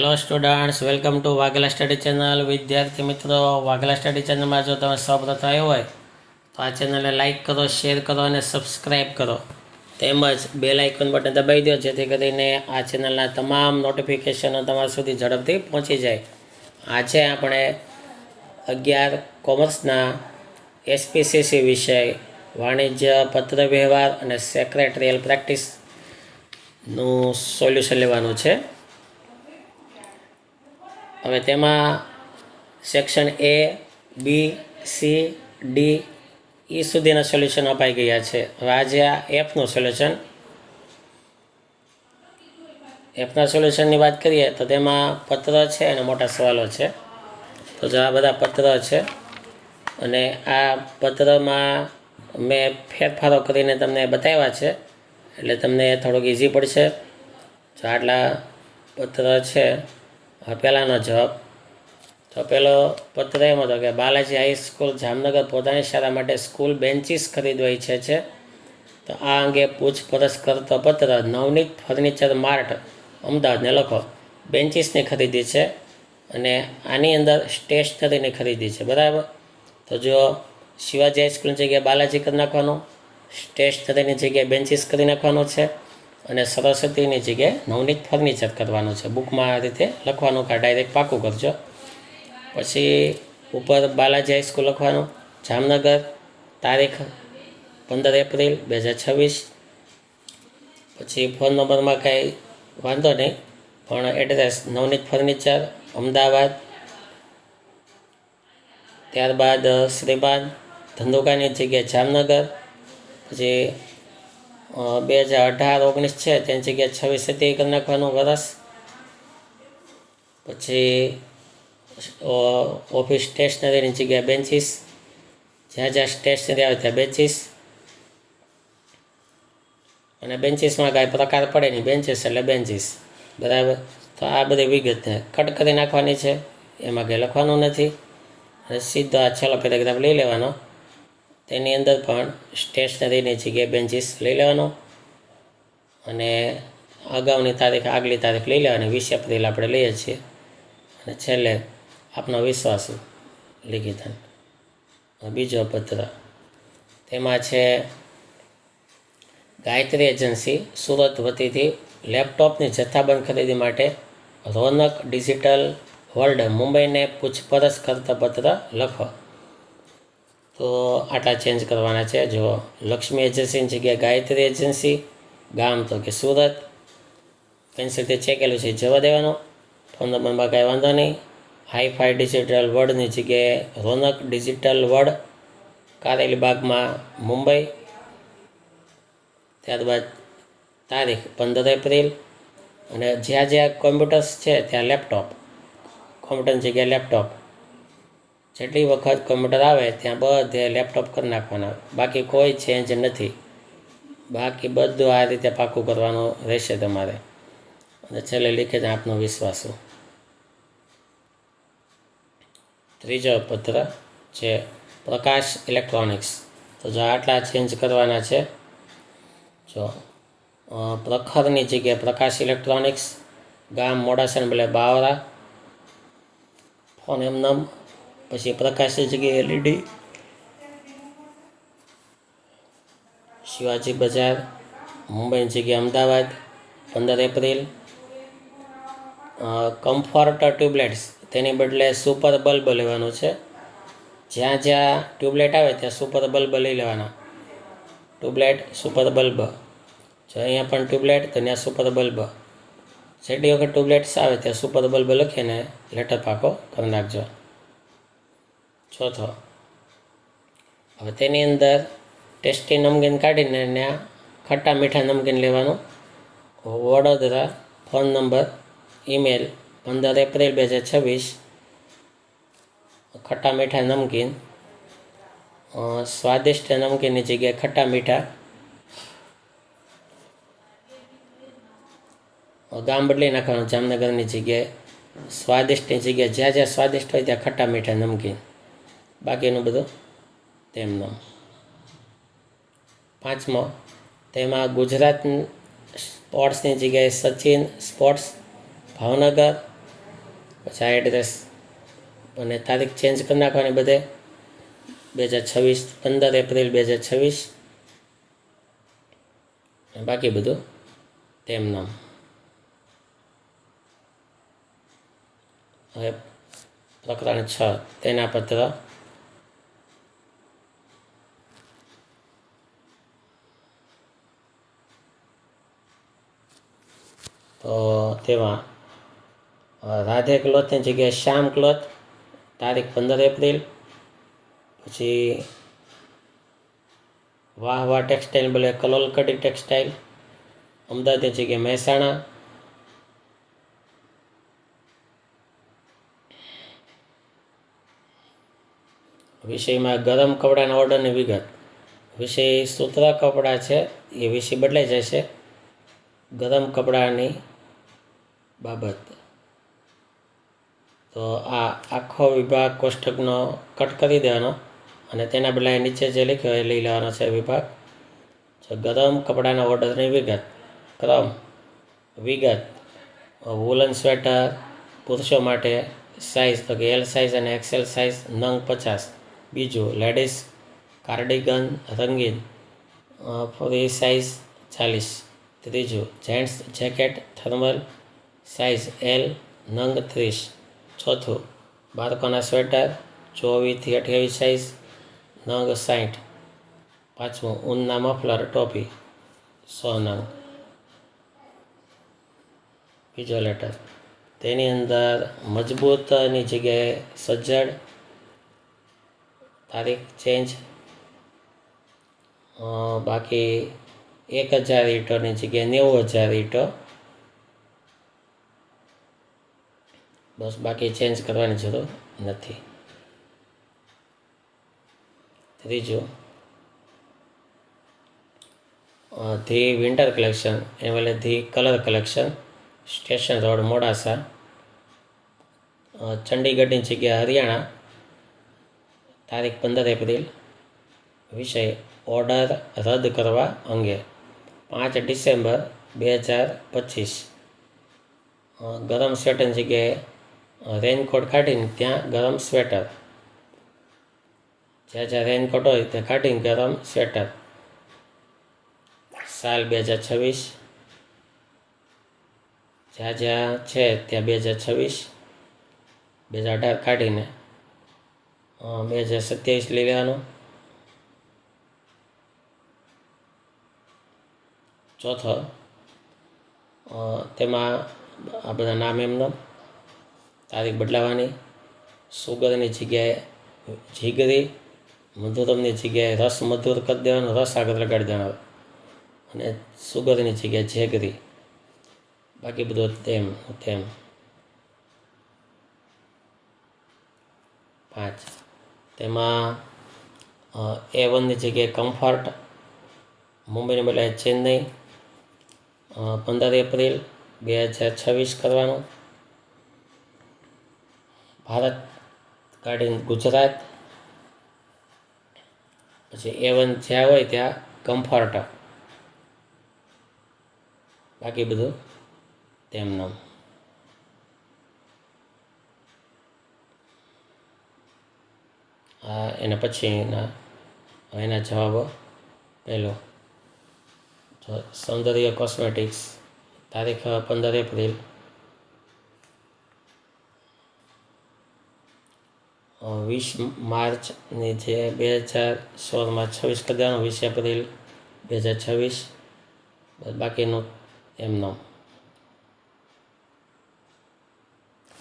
Hello students, welcome to Vaghela study channel. વિદ્યાર્થી મિત્રો, Vaghela study ચેનલમાં જો તમે સૌપ્રથમ આવ્યો હોય તો આ ચેનલને લાઇક કરો, શેર કરો અને સબસ્ક્રાઈબ કરો. તેમજ બેલ આઇકોન બટન દબાવી દો જેથી કરીને આ ચેનલના તમામ નોટિફિકેશનો તમારા સુધી ઝડપથી પહોંચી જાય. આજે આપણે 11 કોમર્સના એસપીસીસી વિષય વાણિજ્ય પત્ર વ્યવહાર અને સેક્રેટરીયલ પ્રેક્ટિસનું સોલ્યુશન લેવાનું છે. હવે તેમાં section A, B, C, D, E સુધીના સોલ્યુશન અપાઈ ગયા છે. હવે આજે આ એફનું સોલ્યુશન. એફના સોલ્યુશનની વાત કરીએ તો તેમાં પત્ર છે અને મોટા સવાલો છે. તો જો આ બધા પત્ર છે અને આ પત્રમાં મેં ફેરફારો કરીને તમને બતાવ્યા છે એટલે તમને થોડુંક ઇઝી પડશે. જો આટલા પત્ર છે. પહેલાંનો જવાબ. તો પહેલો પત્ર એમ હતો કે બાલાજી હાઈસ્કૂલ જામનગર પોતાની શાળા માટે સ્કૂલ બેન્ચીસ ખરીદવા ઈચ્છે છે. તો આ અંગે પૂછપરછ કરતો પત્ર નવનીત ફર્નિચર માર્ટ અમદાવાદને લખો. બેન્ચીસની ખરીદી છે અને આની અંદર સ્ટેશનરીની ખરીદી છે, બરાબર. તો જો શિવાજી હાઈસ્કૂલની જગ્યાએ બાલાજી કરી નાખવાનું, સ્ટેશનરીની જગ્યાએ બેન્ચીસ કરી નાખવાનું છે અને સરસ્વતીની જગ્યાએ નવનીત ફર્નિચર કરવાનું છે. બુકમાં આ રીતે લખવાનું કે ડાયરેક્ટ પાકું કરજો. પછી ઉપર બાલાજી હાઈસ્કૂલ લખવાનું, જામનગર, તારીખ 15 એપ્રિલ 2026. પછી ફોન નંબરમાં કાંઈ વાંધો નહીં, પણ એડ્રેસ નવનીત ફર્નિચર અમદાવાદ. ત્યારબાદ શ્રીમાન ધંધુકાની જગ્યાએ જામનગર. પછી 2018-19 છે તેની જગ્યાએ 26 કરી નાખવાનું વરસ. પછી ઓફિસ સ્ટેશનરીની જગ્યાએ બેન્ચીસ, જ્યાં જ્યાં સ્ટેશનરી આવે ત્યાં બેન્ચીસ. અને બેન્ચીસમાં કાંઈ પ્રકાર પડે નહીં, બેન્ચીસ એટલે બેન્ચીસ, બરાબર. તો આ બધી વિગતને કટ કરી નાખવાની છે, એમાં કંઈ લખવાનું નથી. અને સીધો આ છેલ્લો પેરેગ્રાફ લઈ લેવાનો, તેની અંદર પણ સ્ટેશનરીની જગ્યાએ બેન્ચીસ લઈ લેવાનો અને અગાઉની તારીખ આગલી તારીખ લઈ લેવાની. 20 એપ્રિલ આપણે લઈએ છીએ. અને છેલ્લે આપનો વિશ્વાસુ લિખિતન. બીજો પત્ર તેમાં છે ગાયત્રી એજન્સી સુરત વતીથી લેપટોપની જથ્થાબંધ ખરીદી માટે રોનક ડિજિટલ વર્લ્ડ મુંબઈને પૂછપરછ કરતા પત્ર લખો. તો આટલા ચેન્જ કરવાના છે. જો લક્ષ્મી એજન્સીની જગ્યાએ ગાયત્રી એજન્સી, ગામ તો કે સુરત, પેન્સિલથી ચેકેલું છે જવા દેવાનું. ફોન નંબરમાં કાંઈ વાંધો નહીં. હાઈફાઈ ડિજિટલ વર્લ્ડની જગ્યાએ રોનક ડિજિટલ વર્લ્ડ, કારેલી બાગમાં મુંબઈ. ત્યારબાદ તારીખ 15 એપ્રિલ. અને જ્યાં જ્યાં કોમ્પ્યુટર્સ છે ત્યાં લેપટોપ, કોમ્પ્યુટરની જગ્યાએ લેપટોપ. જેટલી વખત કોમ્પ્યુટર આવે ત્યાં બધે લેપટોપ કરી નાખવાના, બાકી કોઈ ચેન્જ નથી. બાકી બધું આ રીતે પાકું કરવાનું રહેશે તમારે. અને છેલ્લે લીખે છે આપનો વિશ્વાસુ. ત્રીજો પત્ર છે પ્રકાશ ઇલેક્ટ્રોનિક્સ. તો જો આટલા ચેન્જ કરવાના છે. જો પ્રખરની જગ્યાએ પ્રકાશ ઇલેક્ટ્રોનિક્સ, ગામ મોડાસા બદલે બાવરા, ફોન એમનમ. પછી પ્રકાશની જગ્યાએ એલઈડી, શિવાજી બજાર મુંબઈની જગ્યાએ અમદાવાદ 15 એપ્રિલ. કમ્ફર્ટ ટ્યુબલાઇટ્સ તેની બદલે સુપર બલ્બ લેવાનું છે. જ્યાં જ્યાં ટ્યુબલાઇટ આવે ત્યાં સુપર બલ્બ લઈ લેવાના. Tube light, super bulb. જો અહીંયા પણ ટ્યુબલાઇટ તો ત્યાં સુપર બલ્બ. જેટલી વખત ટ્યુબલાઇટ્સ આવે ત્યાં સુપર બલ્બ લખીને લેટર પાકો કરી નાખજો. ચોથો, હવે તેની અંદર ટેસ્ટી નમકીન કાઢીને ત્યાં ખટ્ટા મીઠા નમકીન લેવાનું. Vadodara, phone number, email 15 April 2026. ખટ્ટા મીઠા નમકીન, સ્વાદિષ્ટ નમકીનની જગ્યાએ ખટ્ટા મીઠા. ગામ બદલી નાખવાનું, જામનગરની જગ્યાએ સ્વાદિષ્ટની જગ્યાએ જ્યાં જ્યાં સ્વાદિષ્ટ હોય ત્યાં ખટ્ટા મીઠા નમકીન, બાકીનું બધું તેમનું. પાંચમો, તેમાં ગુજરાત સ્પોર્ટ્સની જગ્યાએ સચિન સ્પોર્ટ્સ ભાવનગર, પછી આ એડ્રેસ અને તારીખ ચેન્જ કરી નાખવાની બધે 2026 15 એપ્રિલ 2026, બાકી બધું તેમનામ. હવે પ્રકરણ 6 તેના પત્ર. તો તેમાં રાધે ક્લોથની જગ્યાએ શ્યામ ક્લોથ, તારીખ 15 એપ્રિલ. પછી વાહ વાહ ટેક્સટાઇલ બોલે કલોલ કડી ટેક્સટાઇલ, અમદાવાદની જગ્યાએ મહેસાણા. વિષયમાં ગરમ કપડાના ઓર્ડરની વિગત. વિષય સૂતરા કપડાં છે, એ વિષય બદલાઈ જશે. ગરમ કપડાની બાબત. તો આ આખો વિભાગ કોષ્ટકનો કટ કરી દેવાનો અને તેના બદલે નીચે જે લખ્યો એ લઈ લેવાનો છે વિભાગ. ગરમ કપડાના ઓર્ડરની વિગત. ક્રમ. વિગત. વૂલન સ્વેટર પુરુષો માટે સાઇઝ તો કે એલ સાઇઝ અને એક્સેલ સાઇઝ નંગ 50. બીજું લેડીઝ કાર્ડિગન રંગીન ફ્રી સાઇઝ 40. ત્રીજું gents jacket thermal size L નંગ 30. ચોથું બાળકોના સ્વેટર 24 થી 28 સાઇઝ નંગ 60. પાંચમું ઊનના મફલર ટોપી 100 નંગ. બીજો લેટર. તેની અંદર મજબૂતની જગ્યાએ સજ્જડ, તારીખ ચેન્જ. બાકી 1000 ઈંટોની જગ્યાએ 90,000 ઈંટો. બસ બાકી ચેન્જ કરવાની જરૂર નથી. ત્રીજું ધી વિન્ટર કલેક્શન એ વલે the colour collection, station road Modasa. ચંડીગઢની જગ્યા હરિયાણા, તારીખ 15 એપ્રિલ. વિષય ઓર્ડર રદ કરવા અંગે 5 ડિસેમ્બર 2025. ગરમ સ્વેટરની જગ્યાએ રેઇનકોટ કાઢીને ત્યાં ગરમ સ્વેટર. જ્યાં જ્યાં રેઇનકોટ હોય ત્યાં કાઢીને ગરમ સ્વેટર. સાલ 2026. જ્યાં જ્યાં છે ત્યાં 2026. 2018 કાઢીને 2027 લઈ લેવાનું. ચોથો તેમાં આ બધા નામ એમનો, તારીખ બદલાવાની. સુગરની જગ્યાએ જીગરી, મધુરમની જગ્યાએ રસ મધુર કરી દેવાનો, રસ આગળ લગાડી દેવાનો અને સુગરની જગ્યાએ જેગરી. બાકી બધું તેમ તેમ. 5 તેમાં A1ની જગ્યાએ કમ્ફર્ટ, મુંબઈની બદલે ચેન્નઈ 15 એપ્રિલ 2026 કરવાનું. ભારત કાઢીને ગુજરાત. પછી A1 જ્યાં હોય ત્યાં કમ્ફર્ટ. બાકી બધું તેમનું. એના પછીના એના જવાબો. પહેલો સૌંદર્ય કોસ્મેટિક્સ, તારીખ 15 એપ્રિલ. 20 માર્ચની જે 2016માં 26 કરી દેવાનું, 20 એપ્રિલ 2026. બાકીનું એમનો.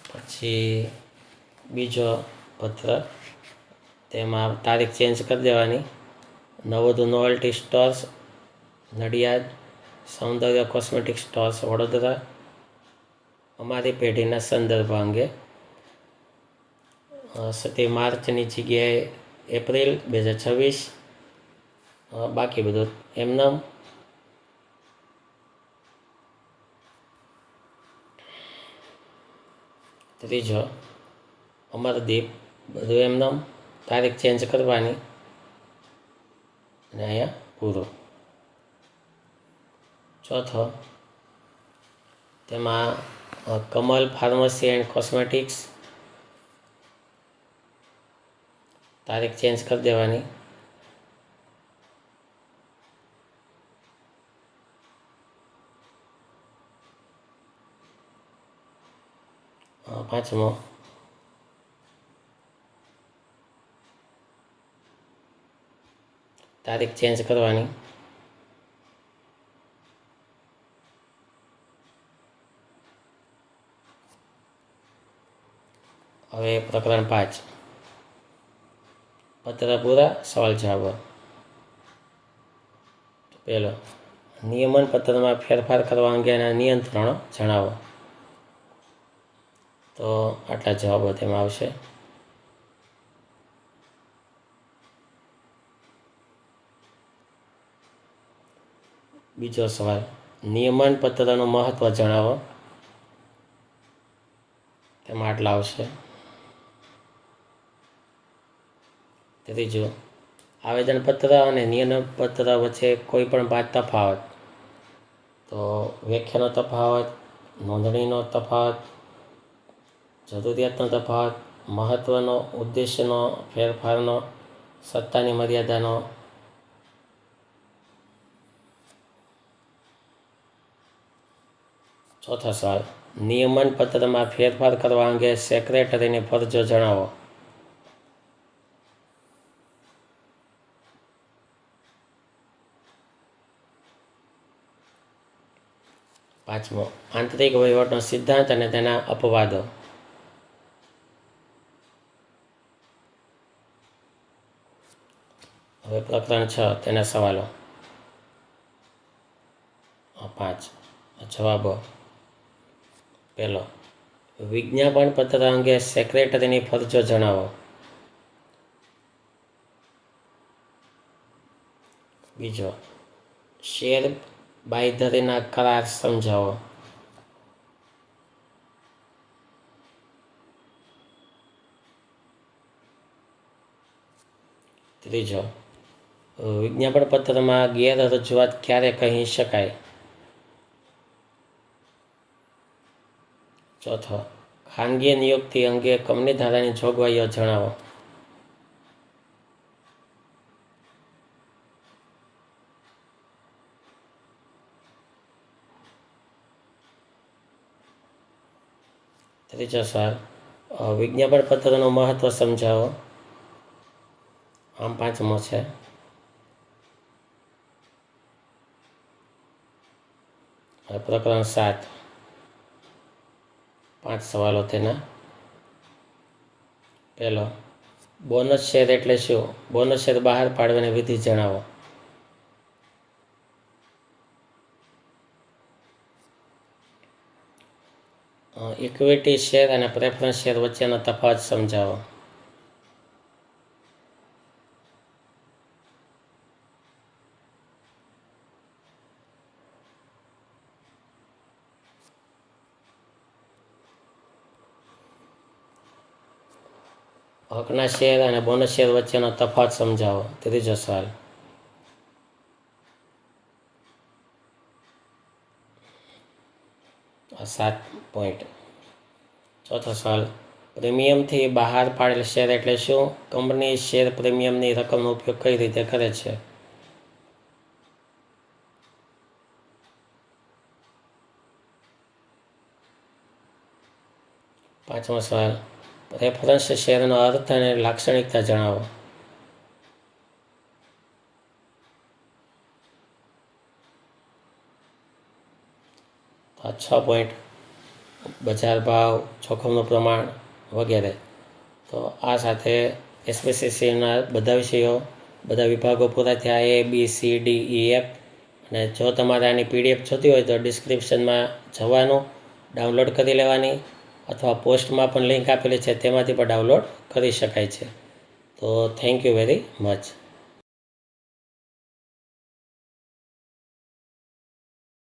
પછી બીજો પત્ર, તેમાં તારીખ ચેન્જ કરી દેવાની. નવોદય નોવેલ્ટી સ્ટોર્સ નડિયાદ, સૌંદર્ય કોસ્મેટિક સ્ટોર્સ વડોદરા. અમારી પેઢીના સંદર્ભ અંગે 7 માર્ચની જગ્યાએ એપ્રિલ 2026. બાકી બધું એમનામ. ત્રીજો અમરદીપ, બધું એમનામ, તારીખ ચેન્જ કરવાની અને અહીંયા પૂરું. ચોથો તેમાં કમલ ફાર્મસી એન્ડ કોસ્મેટિક્સ, તારીખ ચેન્જ કરી દેવાની. પાંચમો તારીખ ચેન્જ કરવાની. હવે પ્રકરણ 5, પત્ર પૂરા, સવાલ જવાબ. પહેલો, નિયમન પત્રમાં ફેરફાર કરવા અંગેના નિયંત્રણો જણાવો. તો આટલા જવાબો તેમાં આવશે. બીજો સવાલ, નિયમન પત્રનું મહત્વ જણાવો. તેમાં આટલા આવશે. ત્રીજું, આવેદનપત્ર અને નિયમનપત્ર વચ્ચે કોઈ પણ 5 તફાવત. તો વ્યાખ્યાનો તફાવત, નોંધણીનો તફાવત, જરૂરિયાતનો તફાવત, મહત્વનો, ઉદ્દેશ્યનો, ફેરફારનો, સત્તાની મર્યાદાનો. ચોથો સવાલ, નિયમન પત્રમાં ફેરફાર કરવા અંગે સેક્રેટરીની ફરજો જણાવો. પાંચમો, આંતરિક વહીવટનો સિદ્ધાંત અને તેના અપવાદો. હવે પ્રકરણ 6, તેના સવાલો. 5 જવાબો. પહેલો, વિજ્ઞાપન પત્ર અંગે સેક્રેટરીની ફરજો જણાવો. બીજો, શેર બાંયધરીના કરાર સમજાવો. ત્રીજો, વિજ્ઞાપન પત્રમાં ગેરરજૂઆત ક્યારે કહી શકાય. ચોથો, ખાનગી નિયુક્તિ અંગે કંપની ધારાની જોગવાઈઓ જણાવો. ત્રીજો સવાલ, વિજ્ઞાપન પત્રનું મહત્વ સમજાવો. આમ પાંચમો છે. પ્રકરણ 7, 5 સવાલો તેના. પહેલો, બોનસ શેર એટલે શું? બોનસ શેર બહાર પાડવાની વિધિ જણાવો. ઇક્વિટી શેર અને પ્રેફરન્સ શેર વચ્ચેનો તફાવત સમજાવો. હકના શેર અને બોનસ શેર વચ્ચેનો તફાવત સમજાવો. ત્રીજો સવાલ, 7 પોઈન્ટ. ચોથો સવાલ, પ્રીમિયમથી બહાર પાડેલ શેર એટલે શું? કંપની શેર પ્રીમિયમની રકમનો ઉપયોગ કઈ રીતે કરે છે? પાંચમો સવાલ, રેફરન્સ શેરનો અર્થ અને લાક્ષણિકતા જણાવો. આ 6 પોઈન્ટ, બજાર ભાવ, જોખમનું પ્રમાણ વગેરે. તો આ સાથે એસપીસીસીના બધા વિષયો, બધા વિભાગો પૂરા થયા. A, B, C, D, E, F. અને જો તમારે આની PDF જોતી હોય તો ડિસ્ક્રિપ્શનમાં જવાનું, ડાઉનલોડ કરી લેવાની, અથવા પોસ્ટમાં પણ લિંક આપેલી છે, તેમાંથી પણ ડાઉનલોડ કરી શકાય છે. તો થેન્ક યુ વેરી મચ.